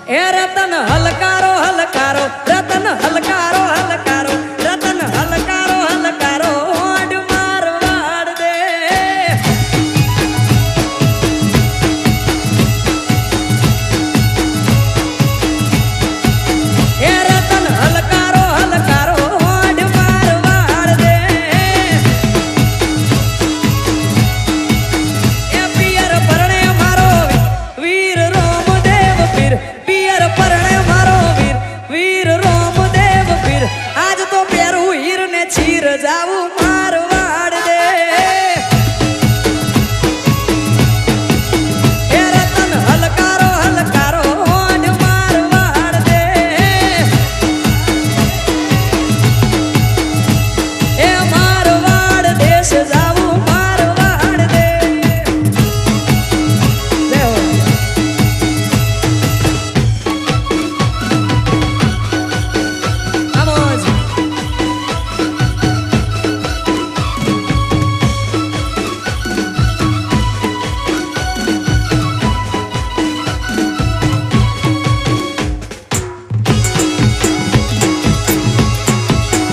એ Ratan હલકારો હલકારો Ratan હલકારો હલકારો Ratan હલકારો હલકારો odd Marwar દે એ Ratan હલકારો હલકારો odd Marwar દે એ પિયર પરણે મારો વીર રોમદેવ પીર પિયર પરણે મારો વીર વીર રોમદેવ પીર આજ તો પેરું હીર ને ચીર જાવું મારવાડ દે એ રતન હલકારો હલકારો ઓડ મારવાડ દે એ મારવાડ દેશ જાવું મારવાડ દે દેવ Vamos.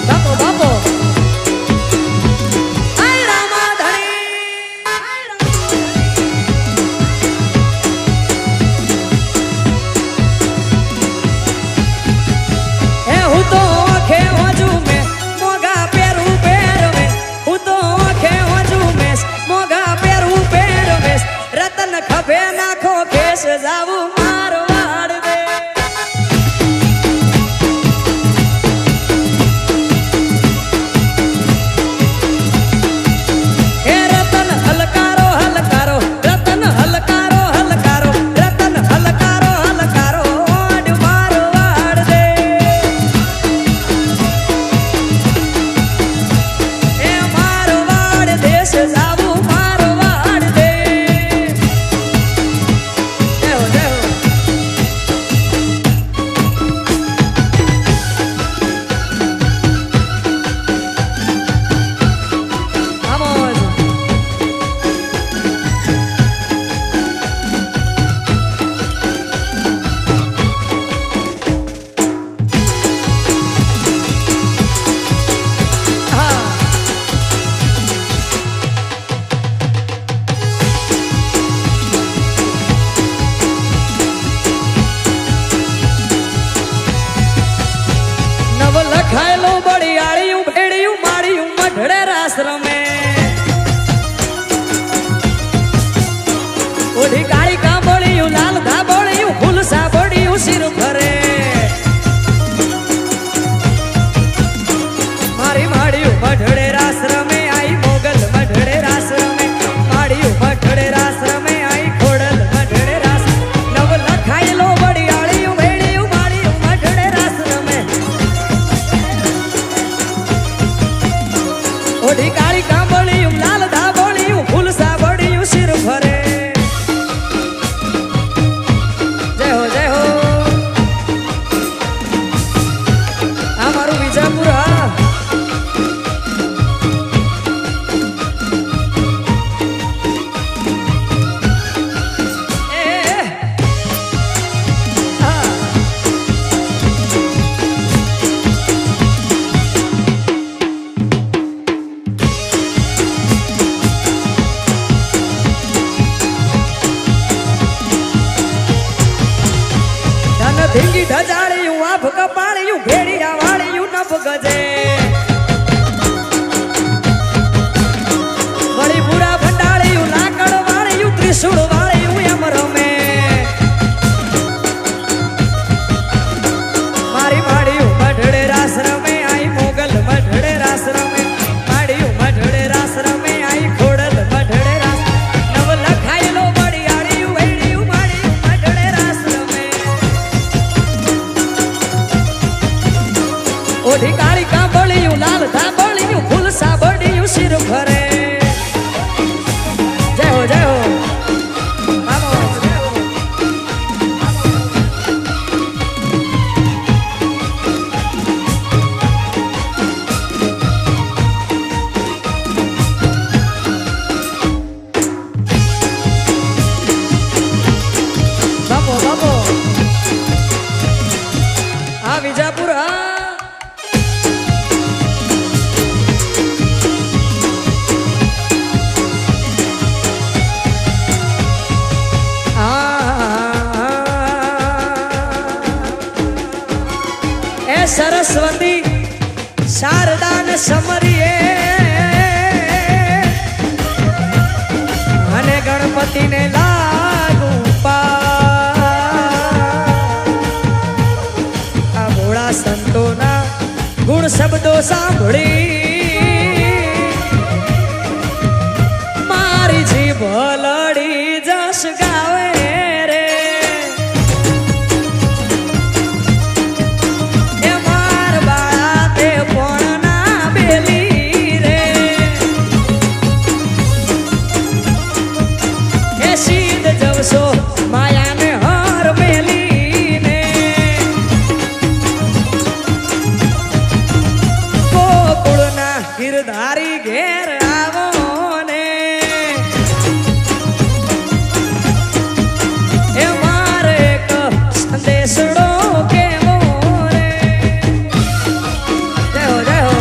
Bapo, bapo. Ay, Ramadhani. એ હું તો આંખે વાંચું મેં મોગા પહેરું પહેરવે હું તો આંખે વાંચું મેં મોગા પહેરું પહેરવે રતન ખભે નાખો કેસ જાવું મારવાડ દે એ રતન હલકારો હલકારો રતન હલકારો હલકારો રતન હલકારો હલકારો ઓડ મારવાડ દે એ મારવાડ દેશ જાવું મારવાડ દે દેવ દેવ Vamos. હા નવ લખાયેલું બળિયાળિયું ભેડિયું માળિયું મઢડે રાસ રમે ઓઢી કાળી કાંબળિયું લાલ ધાબળિયું ફૂલ સાબળિયું શિર ભરે મારી માળિયું મઢડે રાસ રમે આઈ મોગલ મઢડે રાસ રમે માળિયું મઢડે રાસ રમે આઈ ખોડલ મઢડે રાસ નવ લખાયેલો બળિયાળિયું ભેડિયું માળિયું મઢડે રાસ રમે ઓઢી કાળી કાંબળિયું લાલ ધાબળિયું ફૂલ સાબળિયું શિર ભરે જય હો જય હો આ મારું વિજાપુર હા એ હા ધન ધીંગી ઢજાળિયું આભ કપાળિયું ભેડિયા વાળિયું નભ ગજે વળી પૂરા ભંડાળિયું લાકડ વાળિયું ત્રિશુળ વાળિયું એમ રમે મારી માળિયું મઢડે રાસ રમે આઈ મોગલ મઢડે રાસ રમે માળિયું મઢડે રાસ રમે આઈ ખોડલ મઢડે રાસ નવ લખાયેલો બળિયાળિયું ભેડિયું માળિયું મઢડે રાસ રમે ઓઢી કાળી પતિને લાગુ આ ભોળા સંતોના ગુણ શબ્દો સાંભળી મારી જીભ લડી જસ ગાવે રે એ માર બાળા તે પણ ના બેલી રે એ સીધ જવશો માયાને હર મેલીને ગોકુળના ગિરધારી ઘેર આવો ને એ મારે એક સંદેશડો કેવો રે જય હો જય હો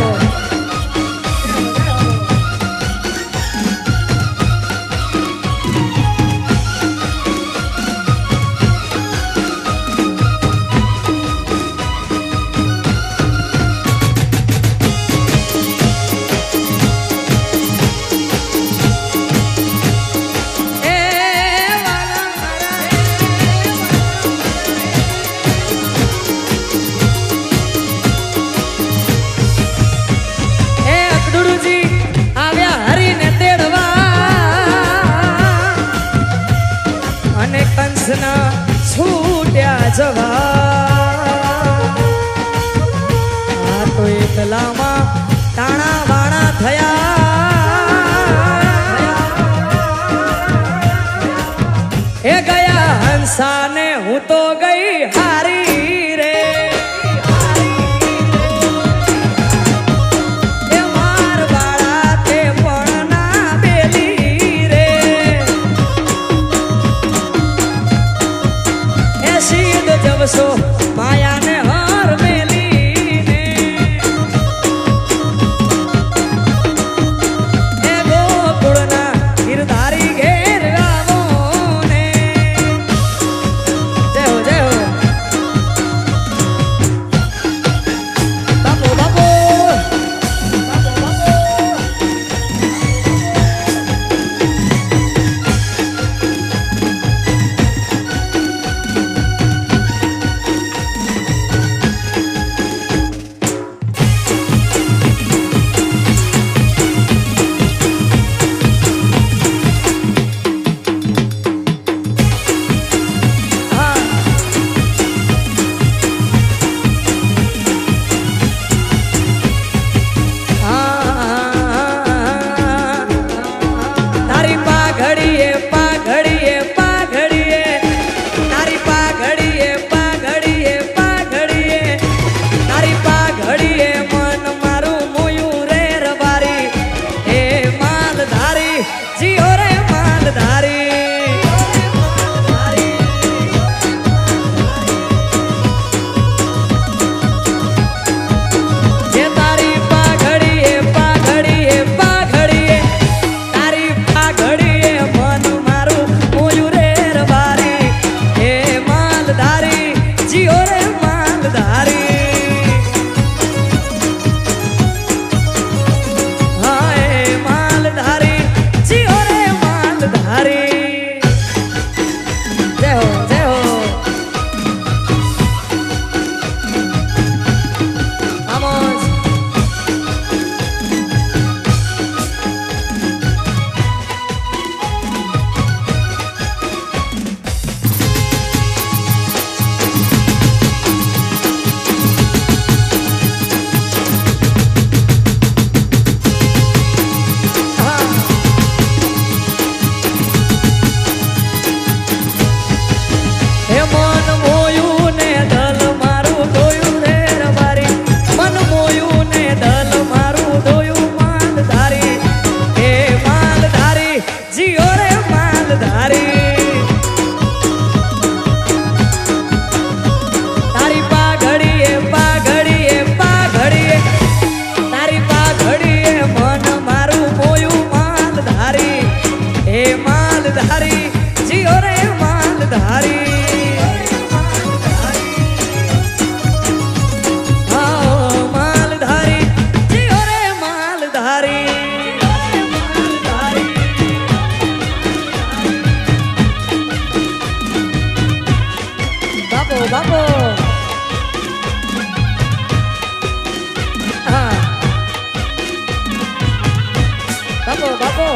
બાપો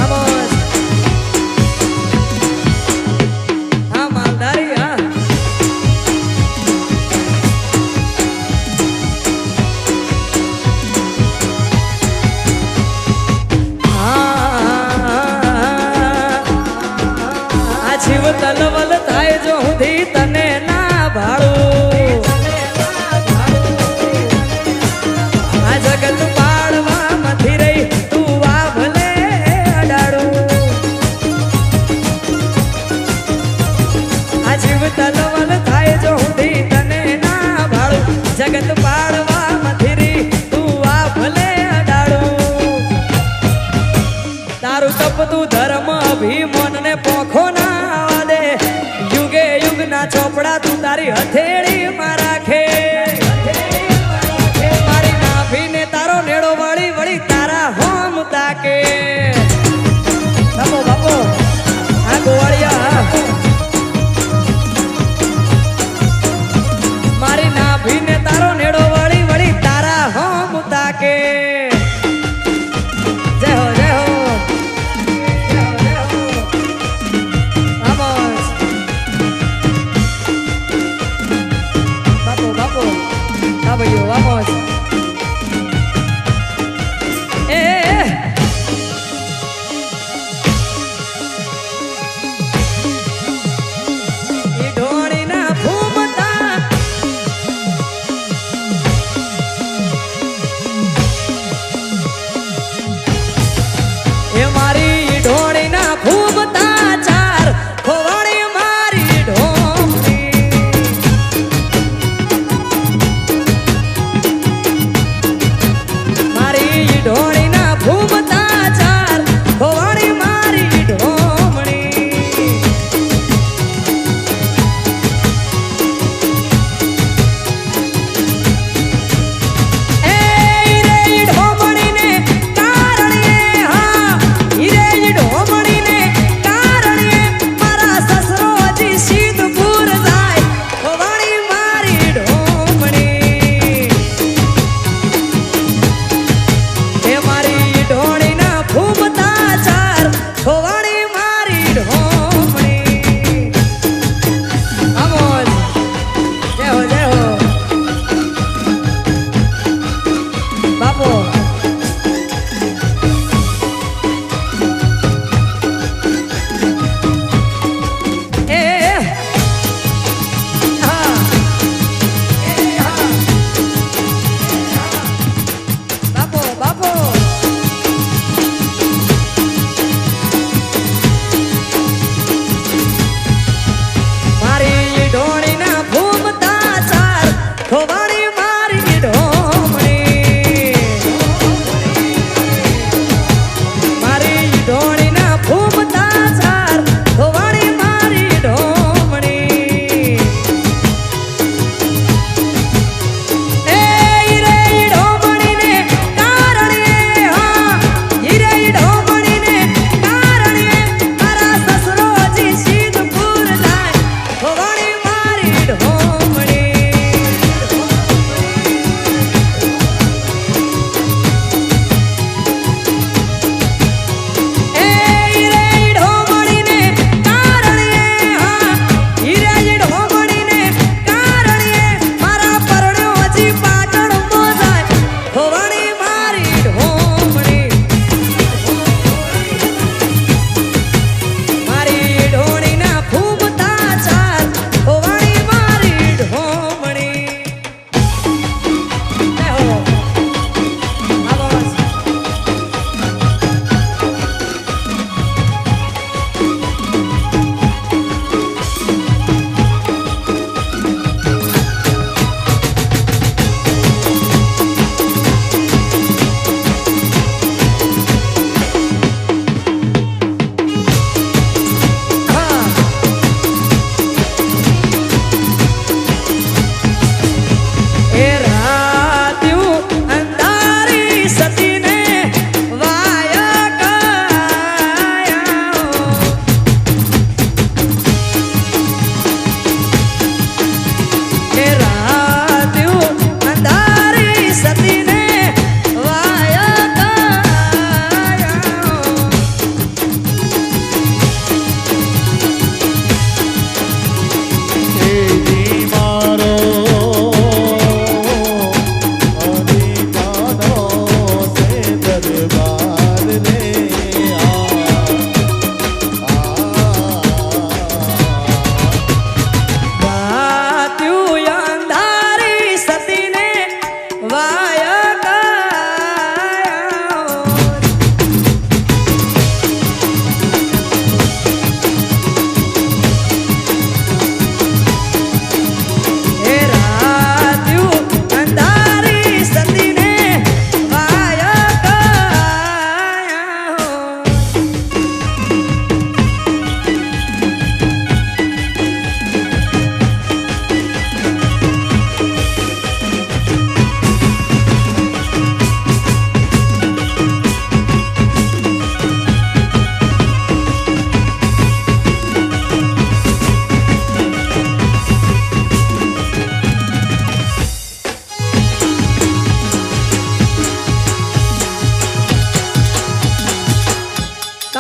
આમોસ હા માલધારી હા જીવ તલવલ થાય જો હુંધી તને ના ભાળું આ જગત પાડવા મથી રહી તું વા ભલે અડાડું આ જીવ તલવલ થાય જો હુંધી તને ના ભાળું જગત પાડવા મથી રહી તું વા ભલે અડાડું તારું તપતું ધર્મ અભિમન ને પોખો ના ના ચોપડા તું તારી હથેળી માં રાખે મારી નાભીને તારો નેડો વળી વળી તારા હોમ તાકે બાપો બાપો આ ગોવાળિયા મારી નાભીને તારો નેડો વળી વળી તારા હોમ તાકે જય હો જય હો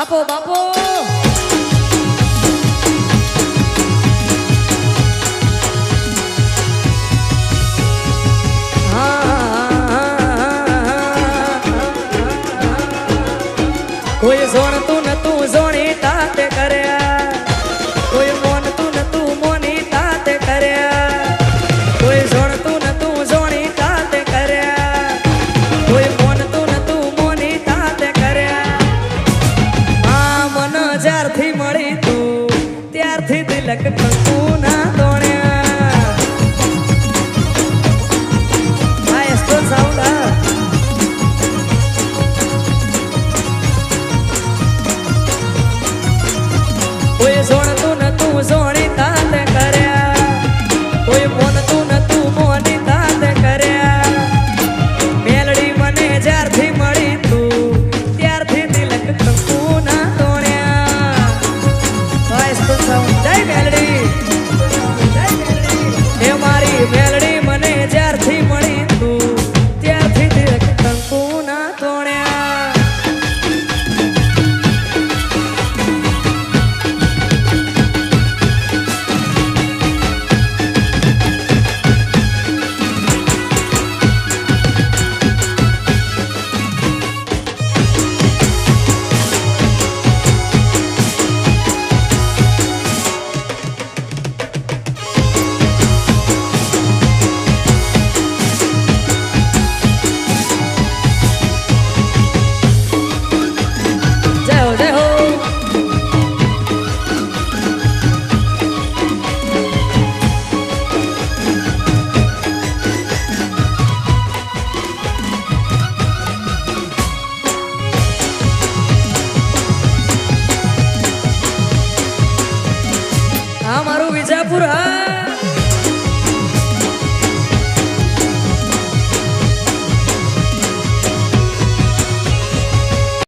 બાપો બાપો કોઈ જોણતું નતું જોણી તાતે કર્યા કોઈ મોનતું નતું મોની તાતે કર્યા કોઈ જોણતું નતું જોણી તાતે કર્યા કોઈ મોનતું નતું મોની તાતે કર્યા મન જ્યારથી મળી તું ત્યારથી તિલક કંકુ ના તોણ્યા આ એસ્તો સાઉન્ડ કોઈ જોણતું નતું જોણી તાતે કર્યા કોઈ મોનતું નતું મોની તાતે કર્યા મેલડી મને જ્યારથી મળી તું ત્યારથી તિલક કંકુ ના તોણ્યા જય મેલડી એ મારી મેલડી મને જ્યારથી મળી તું ત્યારથી તિલક કંકુ ના તોણ્યા આ મારું વિજાપુર હા